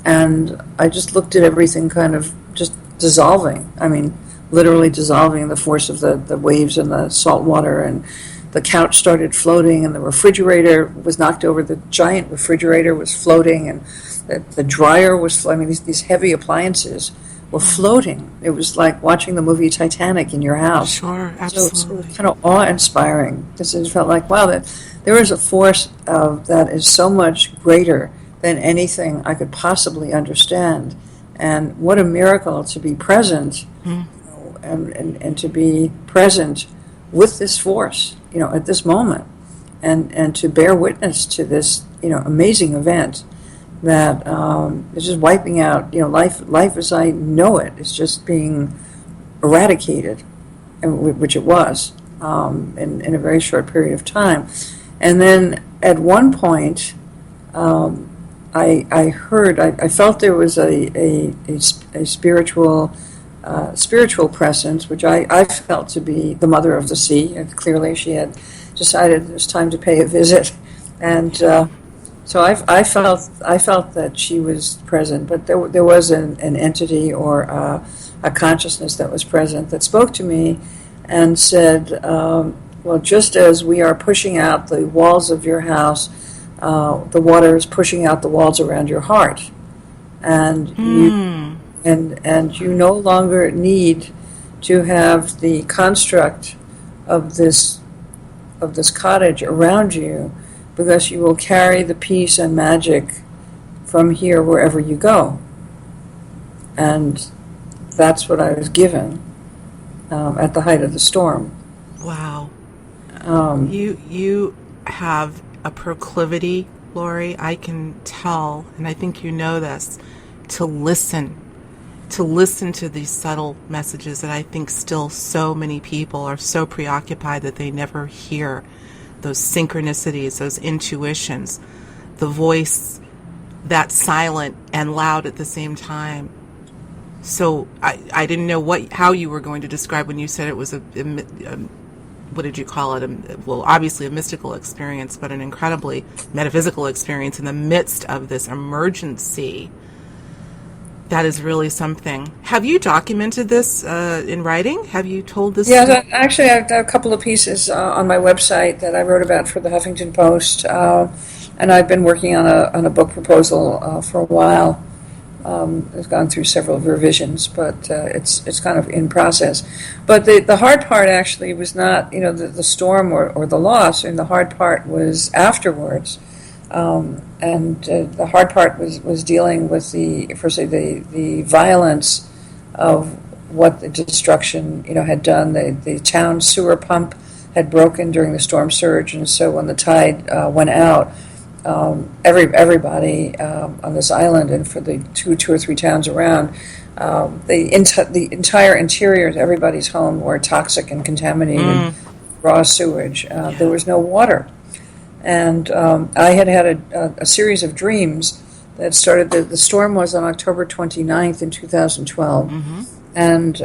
And I just looked at everything kind of just dissolving. I mean, literally dissolving, the force of the waves and the salt water. And the couch started floating, and the refrigerator was knocked over. The giant refrigerator was floating, and the dryer was floating. These heavy appliances were floating. It was like watching the movie Titanic in your house. Sure, absolutely. So it was kind of awe-inspiring, because it felt like, wow, that there is a force that is so much greater than anything I could possibly understand. And what a miracle to be present, and to be present with this force, at this moment, and to bear witness to this, amazing event that is just wiping out, life as I know it is just being eradicated, which it was, in a very short period of time. And then at one point, I felt there was a spiritual presence, which I felt to be the Mother of the Sea. And clearly she had decided it was time to pay a visit. And so I felt that she was present, but there was an entity or a consciousness that was present that spoke to me and said, well, just as we are pushing out the walls of your house, the water is pushing out the walls around your heart. And you no longer need to have the construct of this cottage around you, because you will carry the peace and magic from here wherever you go. And that's what I was given at the height of the storm. Wow. You have a proclivity, Laurie, I can tell, and I think you know this, to listen to listen to these subtle messages that I think still so many people are so preoccupied that they never hear, those synchronicities, those intuitions, the voice that's silent and loud at the same time. So I didn't know how you were going to describe when you said it was a what did you call it? Well, obviously a mystical experience, but an incredibly metaphysical experience in the midst of this emergency. That is really something. Have you documented this in writing? Have you told this? Yeah, actually, I've got a couple of pieces on my website that I wrote about for the Huffington Post, and I've been working on a book proposal for a while. It's gone through several revisions, but it's kind of in process. But the hard part actually was not the storm or the loss, and the hard part was afterwards. And the hard part was dealing with the violence of what the destruction had done. The town sewer pump had broken during the storm surge, and so when the tide went out, everybody on this island and for the two or three towns around, the entire interior of everybody's home were toxic and contaminated, raw sewage. There was no water. And I had a series of dreams that started. The storm was on October 29th in 2012. Mm-hmm. And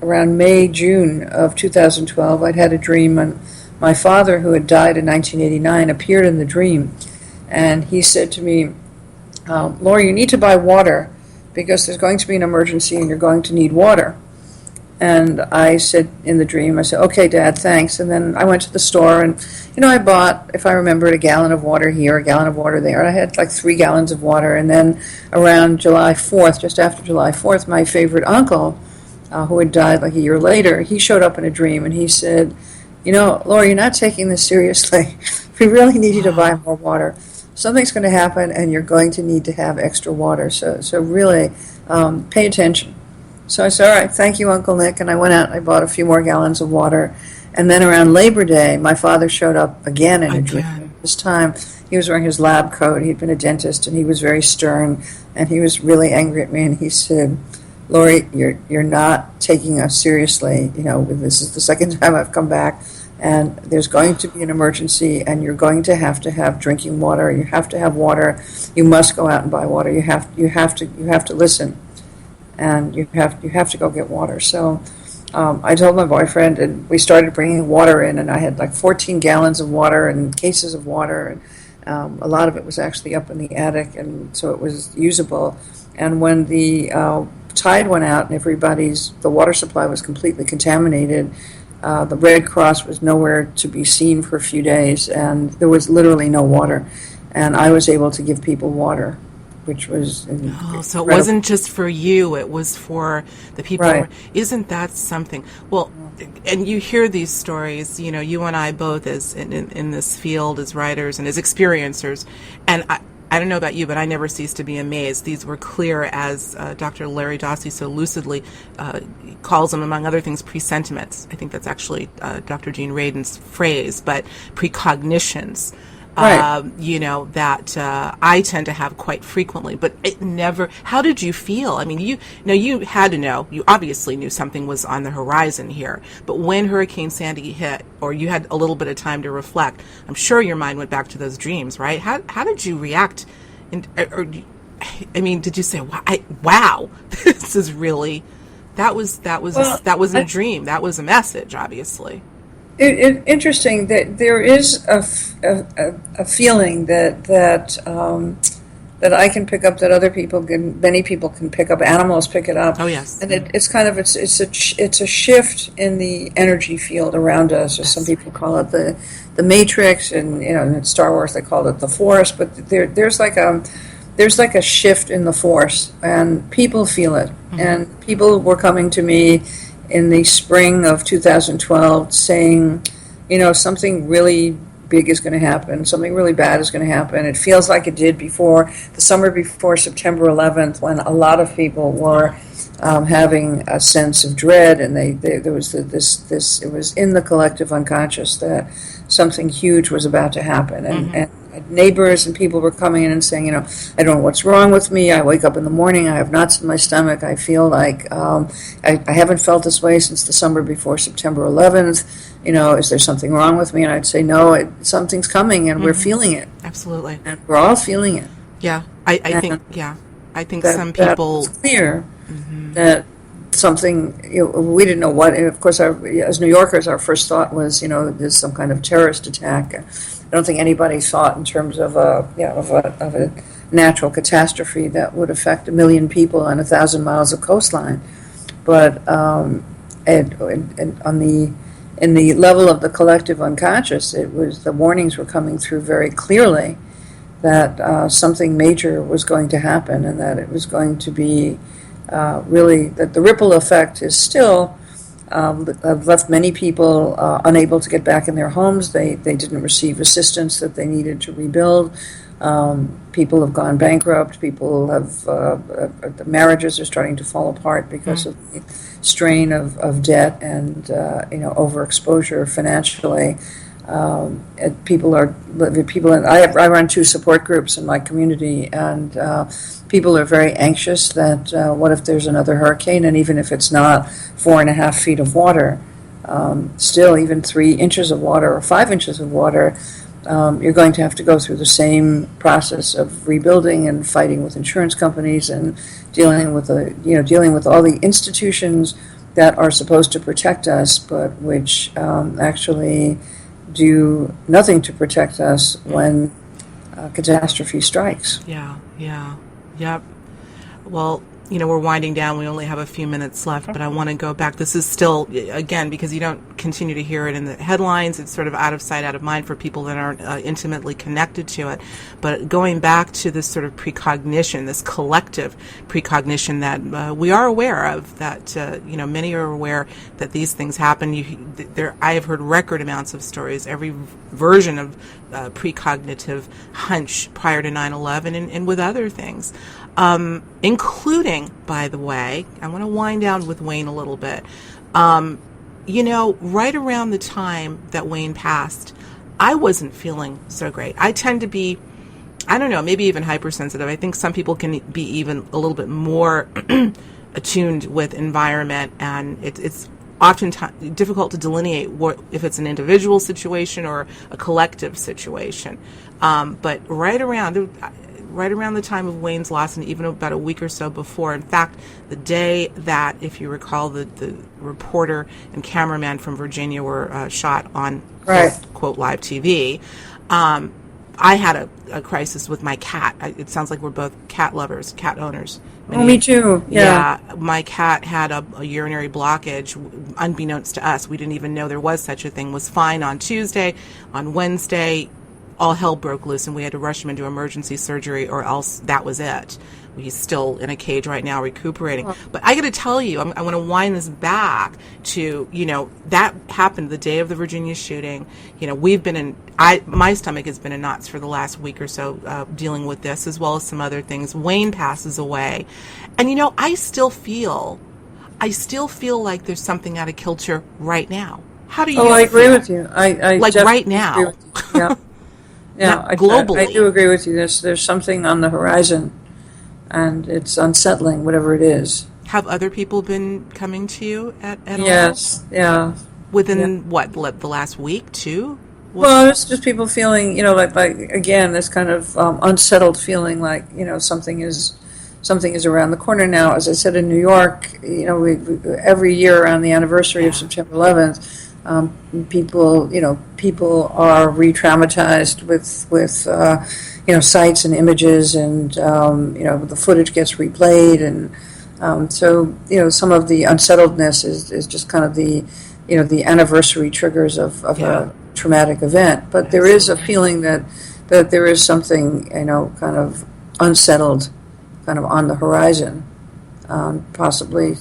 around May, June of 2012, I'd had a dream, and my father, who had died in 1989, appeared in the dream. And he said to me, Laurie, you need to buy water because there's going to be an emergency and you're going to need water. And I said in the dream, I said, okay, Dad, thanks. And then I went to the store and, I bought, if I remembered, a gallon of water here, a gallon of water there. And I had like 3 gallons of water. And then around July 4th, just after July 4th, my favorite uncle, who had died like a year later, he showed up in a dream and he said, Laurie, you're not taking this seriously. We really need you to buy more water. Something's going to happen and you're going to need to have extra water. So really pay attention. So I said, all right, thank you, Uncle Nick. And I went out and I bought a few more gallons of water. And then around Labor Day, my father showed up again in a dream. This time, he was wearing his lab coat. He'd been a dentist, and he was very stern. And he was really angry at me. And he said, Laurie, you're not taking us seriously. This is the second time I've come back. And there's going to be an emergency, and you're going to have drinking water. You have to have water. You must go out and buy water. You have to listen. And you have to go get water. So I told my boyfriend, and we started bringing water in, and I had like 14 gallons of water and cases of water, and a lot of it was actually up in the attic, and so it was usable. And when the tide went out and the water supply was completely contaminated, the Red Cross was nowhere to be seen for a few days, and there was literally no water. And I was able to give people water, which was incredible. So it wasn't just for you, it was for the people. Right. Isn't that something? Well, and you hear these stories, you and I both as in this field as writers and as experiencers, and I don't know about you, but I never cease to be amazed. These were clear, as Dr. Larry Dossey so lucidly calls them, among other things, presentiments. I think that's actually Dr. Jean Radin's phrase, but precognitions. Right. That I tend to have quite frequently, but it never. How did you feel? I mean, you had to know. You obviously knew something was on the horizon here. But when Hurricane Sandy hit, or you had a little bit of time to reflect, I'm sure your mind went back to those dreams, right? How did you react? Did you say, "Wow, this is really"? That wasn't a dream. That was a message, obviously. Interesting that there is a feeling that I can pick up, that other people many people can pick up. Animals pick it up. Oh yes, and it's a shift in the energy field around us, or some people call it the matrix, and in Star Wars they call it the Force. But there's like a shift in the Force, and people feel it. Mm-hmm. And people were coming to me in the spring of 2012 saying, something really big is going to happen, something really bad is going to happen. It feels like it did before, the summer before September 11th, when a lot of people were having a sense of dread, and there was it was in the collective unconscious that something huge was about to happen. And, mm-hmm. and neighbors and people were coming in and saying, I don't know what's wrong with me. I wake up in the morning, I have knots in my stomach. I feel like I haven't felt this way since the summer before September 11th. Is there something wrong with me? And I'd say, no, something's coming, and we're feeling it. Absolutely. And we're all feeling it. Yeah, I think some people... It's clear that something, we didn't know what, and of course, as New Yorkers, our first thought was, there's some kind of terrorist attack. I don't think anybody thought in terms of a natural catastrophe that would affect 1 million people on 1,000 miles of coastline. But in the level of the collective unconscious, the warnings were coming through very clearly that something major was going to happen, and that it was going to be really, that the ripple effect is still have left many people unable to get back in their homes. They didn't receive assistance that they needed to rebuild. People have gone bankrupt. People have the marriages are starting to fall apart because of the strain of debt and overexposure financially. I run 2 support groups in my community, and people are very anxious that what if there's another hurricane, and even if it's not 4.5 feet of water, still even 3 inches of water or 5 inches of water, you're going to have to go through the same process of rebuilding and fighting with insurance companies and dealing with all the institutions that are supposed to protect us, but which actually do nothing to protect us when catastrophe strikes. Yep. Well, we're winding down. We only have a few minutes left, but I want to go back. This is still, again, because you don't continue to hear it in the headlines, it's sort of out of sight, out of mind for people that aren't intimately connected to it. But going back to this sort of precognition, this collective precognition that we are aware of, that, many are aware that these things happen. I have heard record amounts of stories, every version of precognitive hunch prior to 9/11 and with other things. Including, by the way, I want to wind down with Wayne a little bit. Right around the time that Wayne passed, I wasn't feeling so great. I tend to be, I don't know, maybe even hypersensitive. I think some people can be even a little bit more attuned with environment, and it's often difficult to delineate if it's an individual situation or a collective situation. But right around the time of Wayne's loss, and even about a week or so before, in fact, the day that, if you recall, the reporter and cameraman from Virginia were shot on, quote, live TV, I had a crisis with my cat. It sounds like we're both cat lovers, cat owners. Me too. Yeah. My cat had a urinary blockage, unbeknownst to us. We didn't even know there was such a thing. Was fine on Tuesday. On Wednesday, all hell broke loose, and we had to rush him into emergency surgery, or else that was it. He's still in a cage right now recuperating. Oh. But I got to tell you, I want to wind this back to, that happened the day of the Virginia shooting. We've been my stomach has been in knots for the last week or so dealing with this, as well as some other things. Wayne passes away. And, I still feel like there's something out of kilter right now. How do you feel? I agree with you. I like right now. Yeah. Yeah, globally. I do agree with you. There's something on the horizon, and it's unsettling, whatever it is. Have other people been coming to you at all? Yes, yeah. Within the last week, too? Well, it's just people feeling, like again, this kind of unsettled feeling, like something is around the corner now. As I said, in New York, we every year around the anniversary of September 11th. People are re-traumatized with sights and images, and the footage gets replayed, and so some of the unsettledness is just kind of the anniversary triggers of a traumatic event. But there is a feeling that there is something kind of unsettled, kind of on the horizon. Possibly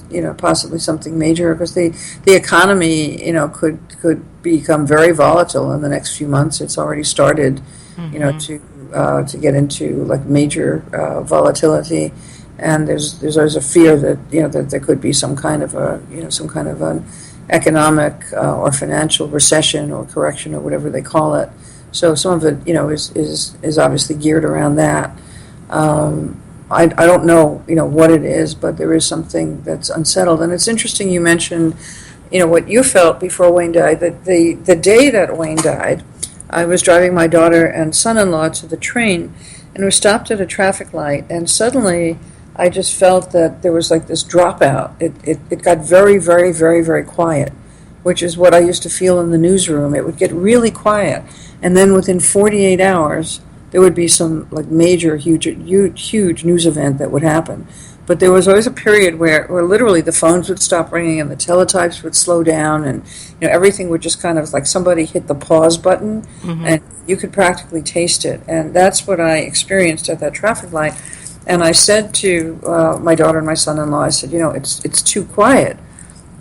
something major, because the economy, could become very volatile in the next few months. It's already started, to get into like major volatility, and there's always a fear that that there could be some kind of an economic or financial recession or correction or whatever they call it So some of it, is obviously geared around that. I don't know, what it is, but there is something that's unsettled. And it's interesting you mentioned, what you felt before Wayne died. That the day that Wayne died, I was driving my daughter and son-in-law to the train, and we stopped at a traffic light, and suddenly I just felt that there was like this dropout. It got very, very, very, very quiet, which is what I used to feel in the newsroom. It would get really quiet, and then within 48 hours, there would be some like major, huge news event that would happen. But there was always a period where literally the phones would stop ringing and the teletypes would slow down, and everything would just kind of like somebody hit the pause button, and you could practically taste it. And that's what I experienced at that traffic light. And I said to my daughter and my son-in-law, I said, it's too quiet.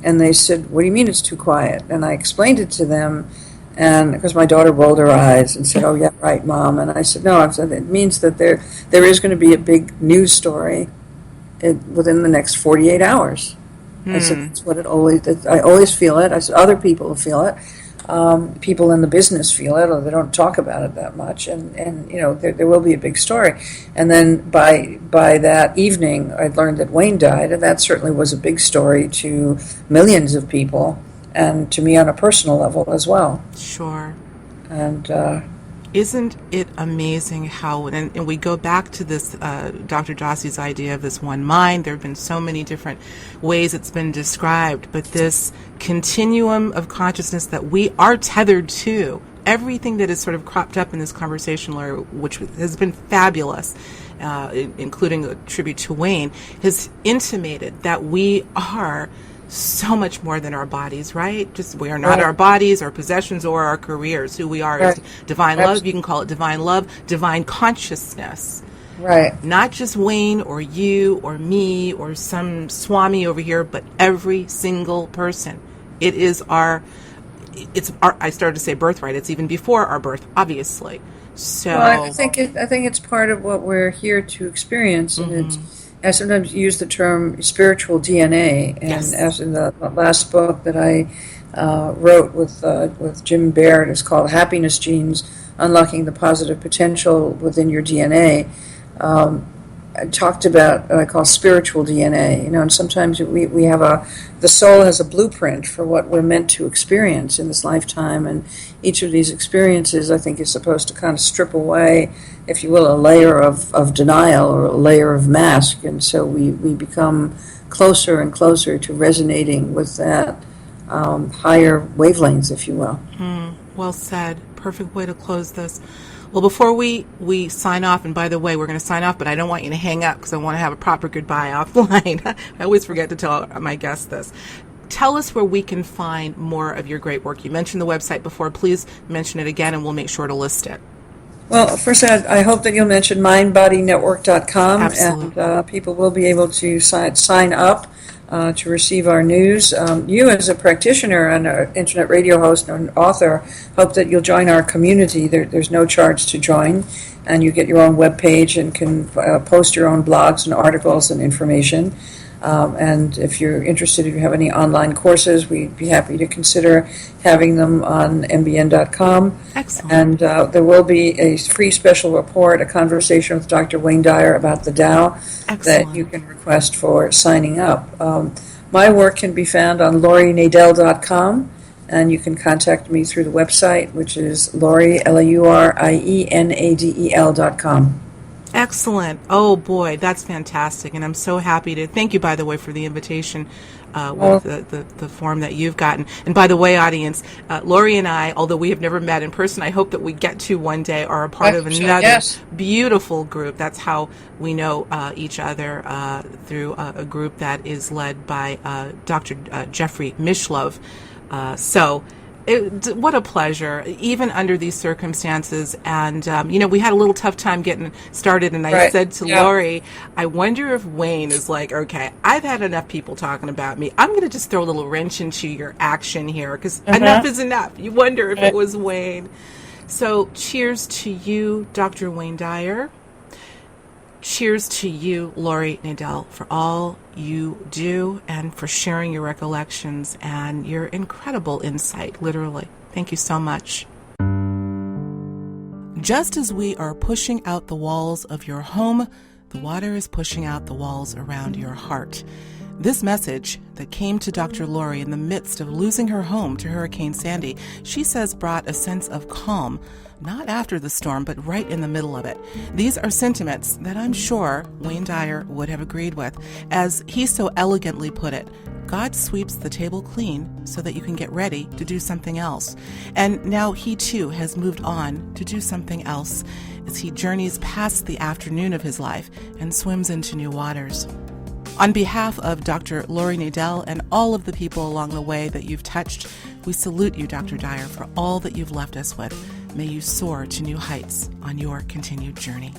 And they said, what do you mean it's too quiet? And I explained it to them. And because my daughter rolled her eyes and said, "Oh yeah, right, Mom." And I said, "No," I said, "It means that there is going to be a big news story within the next 48 hours." I said, "That's what I always feel it." I said, "Other people feel it. People in the business feel it, or they don't talk about it that much. And there will be a big story." And then by that evening, I learned that Wayne died, and that certainly was a big story to millions of people. And to me on a personal level as well. Sure. And isn't it amazing how, and we go back to this, Dr. Jossie's idea of this one mind. There have been so many different ways it's been described, but this continuum of consciousness that we are tethered to, everything that has sort of cropped up in this conversation, Laurie, which has been fabulous, including a tribute to Wayne, has intimated that we are so much more than our bodies, right? Just we are not our bodies, our possessions, or our careers. Who we are is divine love. You can call it divine love, divine consciousness. Right. Not just Wayne or you or me or some Swami over here, but every single person. It's our, I started to say birthright. It's even before our birth, obviously. So well, I think it's part of what we're here to experience, and I sometimes use the term spiritual DNA, and as in the last book that I wrote with Jim Baird, it's called Happiness Genes, Unlocking the Positive Potential Within Your DNA. I talked about what I call spiritual DNA, and sometimes we have the soul has a blueprint for what we're meant to experience in this lifetime, and each of these experiences, I think, is supposed to kind of strip away, if you will, a layer of denial or a layer of mask, and so we become closer and closer to resonating with that higher wavelengths, if you will. Well said. Perfect way to close this. Well, before we sign off, and by the way, we're going to sign off, but I don't want you to hang up because I want to have a proper goodbye offline. I always forget to tell my guests this. Tell us where we can find more of your great work. You mentioned the website before. Please mention it again, and we'll make sure to list it. Well, first, I hope that you'll mention mindbodynetwork.com. Absolutely. And people will be able to sign up to receive our news. You, as a practitioner and an internet radio host and an author, hope that you'll join our community. There's no charge to join, and you get your own webpage and can post your own blogs and articles and information. And if you're interested, if you have any online courses, we'd be happy to consider having them on mbn.com. Excellent. And there will be a free special report, a conversation with Dr. Wayne Dyer about the Tao. Excellent. That you can request for signing up. My work can be found on laurienadel.com, and you can contact me through the website, which is Laurie, LAURIENADEL.com. Excellent. Oh, boy, that's fantastic. And I'm so happy to thank you, by the way, for the invitation with the form that you've gotten. And by the way, audience, Laurie and I, although we have never met in person, I hope that we get to one day, are a part of another beautiful group. That's how we know each other, through a group that is led by Dr. Jeffrey Mishlove. What a pleasure, even under these circumstances. And, we had a little tough time getting started. And I said to Laurie, I wonder if Wayne is like, okay, I've had enough people talking about me. I'm going to just throw a little wrench into your action here because enough is enough. You wonder if it was Wayne. So cheers to you, Dr. Wayne Dyer. Cheers to you, Laurie Nadel, for all you do and for sharing your recollections and your incredible insight, literally. Thank you so much. Just as we are pushing out the walls of your home, the water is pushing out the walls around your heart. This message that came to Dr. Laurie in the midst of losing her home to Hurricane Sandy, she says brought a sense of calm, not after the storm, but right in the middle of it. These are sentiments that I'm sure Wayne Dyer would have agreed with. As he so elegantly put it, God sweeps the table clean so that you can get ready to do something else. And now he too has moved on to do something else as he journeys past the afternoon of his life and swims into new waters. On behalf of Dr. Laurie Nadel and all of the people along the way that you've touched, we salute you, Dr. Dyer, for all that you've left us with. May you soar to new heights on your continued journey.